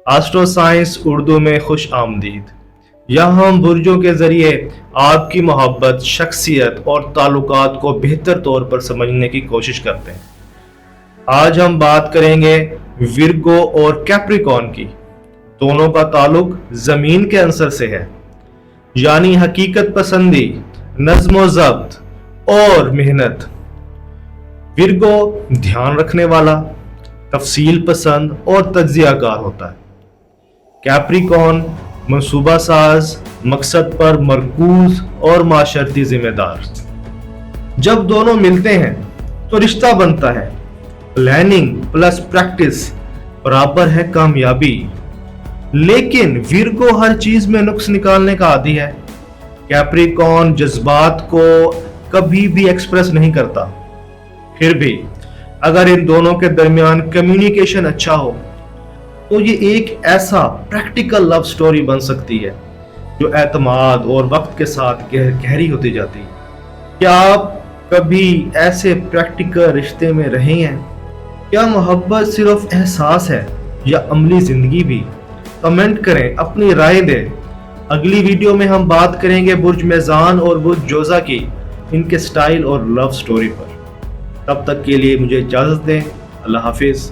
Astro science Urdu में खुश आमदीद। यहाँ हम बुर्जों के जरिए आपकी मोहब्बत, शख्सियत और ताल्लुकात को बेहतर तौर पर समझने की कोशिश करते हैं। आज हम बात करेंगे विर्गो और कैप्रिकॉर्न की। दोनों का ताल्लुक जमीन के अंसर से है, यानी हकीकत पसंदी, नज्म ज़ब्त और मेहनत। विर्गो ध्यान रखने वाला, तफसील पसंद और तज्जियाकार होता है। कैप्रिकॉर्न मंसूबा साज, मकसद पर मरकूज और माशरती जिम्मेदार। जब दोनों मिलते हैं तो रिश्ता बनता है। प्लानिंग प्लस प्रैक्टिस बराबर है कामयाबी। लेकिन विर्गो हर चीज में नुक्स निकालने का आदी है। कैप्रिकॉर्न जज्बात को कभी भी एक्सप्रेस नहीं करता। फिर भी अगर इन दोनों के दरमियान कम्युनिकेशन अच्छा हो तो ये एक ऐसा प्रैक्टिकल लव स्टोरी बन सकती है जो एतमाद और वक्त के साथ गहरी होती जाती है। क्या आप कभी ऐसे प्रैक्टिकल रिश्ते में रहे हैं? क्या मोहब्बत सिर्फ एहसास है या अमली जिंदगी भी? कमेंट करें, अपनी राय दें। अगली वीडियो में हम बात करेंगे बुर्ज मेज़ान और बुर्ज जोज़ा की, इनके स्टाइल और लव स्टोरी पर। तब तक के लिए मुझे इजाज़त दें। अल्लाह हाफिज़।